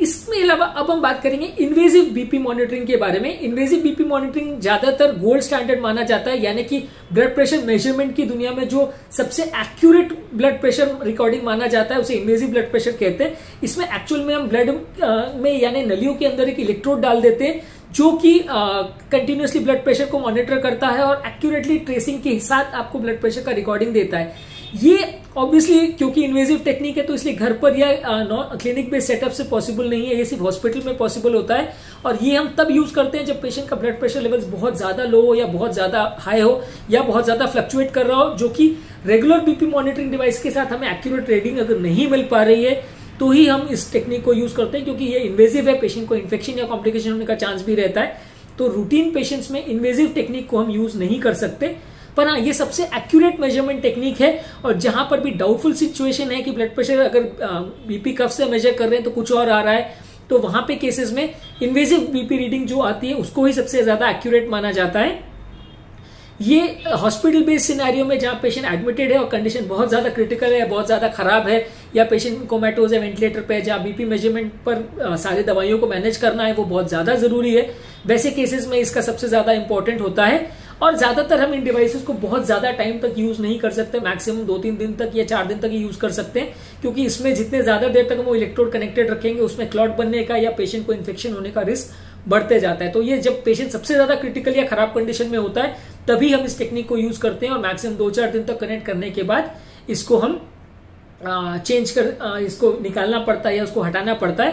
इसमें अलावा अब हम बात करेंगे इन्वेजिव बीपी मॉनिटरिंग के बारे में। इन्वेजिव बीपी मॉनिटरिंग ज्यादातर गोल्ड स्टैंडर्ड माना जाता है, यानी कि ब्लड प्रेशर मेजरमेंट की दुनिया में जो सबसे एक्यूरेट ब्लड प्रेशर रिकॉर्डिंग माना जाता है उसे इन्वेजिव ब्लड प्रेशर कहते हैं। इसमें एक्चुअल में हम ब्लड में यानी नलियों के अंदर एक इलेक्ट्रोड डाल देते हैं जो कि कंटिन्यूसली ब्लड प्रेशर को मॉनिटर करता है और एक्यूरेटली ट्रेसिंग के साथ आपको ब्लड प्रेशर का रिकॉर्डिंग देता है। ये ऑब्वियसली क्योंकि इन्वेजिव टेक्निक है तो इसलिए घर पर या क्लिनिक बेस्ड सेटअप से पॉसिबल नहीं है, ये सिर्फ हॉस्पिटल में पॉसिबल होता है। और ये हम तब यूज करते हैं जब पेशेंट का ब्लड प्रेशर लेवल्स बहुत ज्यादा लो हो या बहुत ज्यादा हाई हो या बहुत ज्यादा फ्लक्चुएट कर रहा हो, जो कि रेगुलर बीपी मॉनिटरिंग डिवाइस के साथ हमें एक्यूरेट रीडिंग अगर नहीं मिल पा रही है तो ही हम इस टेक्निक को यूज करते हैं, क्योंकि ये इन्वेजिव है, पेशेंट को इन्फेक्शन या कॉम्प्लिकेशन होने का चांस भी रहता है। तो रूटीन पेशेंट्स में इन्वेजिव टेक्निक को हम यूज नहीं कर सकते। पर हाँ, ये सबसे एक्यूरेट मेजरमेंट टेक्निक है। और जहां पर भी डाउटफुल सिचुएशन है कि ब्लड प्रेशर अगर बीपी कफ से मेजर कर रहे हैं तो कुछ और आ रहा है, तो वहां पे केसेस में इन्वेजिव बीपी रीडिंग जो आती है उसको ही सबसे ज्यादा एक्यूरेट माना जाता है। ये हॉस्पिटल बेस्ड सिनेरियो में जहां पेशेंट एडमिटेड है और कंडीशन बहुत ज्यादा क्रिटिकल है, बहुत ज्यादा खराब है, या पेशेंट कोमेटोज है, वेंटिलेटर पे है, जहां बीपी मेजरमेंट पर सारी दवाइयों को मैनेज करना है वो बहुत ज्यादा जरूरी है, वैसे केसेस में इसका सबसे ज्यादा इंपॉर्टेंट होता है। और ज्यादातर हम इन डिवाइसेस को बहुत ज्यादा टाइम तक यूज नहीं कर सकते, मैक्सिमम 2-3 दिन तक या 4 दिन तक ही यूज कर सकते हैं, क्योंकि इसमें जितने ज्यादा देर तक हम वो इलेक्ट्रोड कनेक्टेड रखेंगे उसमें क्लॉट बनने का या पेशेंट को इन्फेक्शन होने का रिस्क बढ़ते जाता है। तो ये जब पेशेंट सबसे ज्यादा क्रिटिकल या खराब कंडीशन में होता है तभी हम इस टेक्निक को यूज करते हैं, और मैक्सिमम 2-4 दिन तक कनेक्ट करने के बाद इसको हम इसको निकालना पड़ता है या उसको हटाना पड़ता है।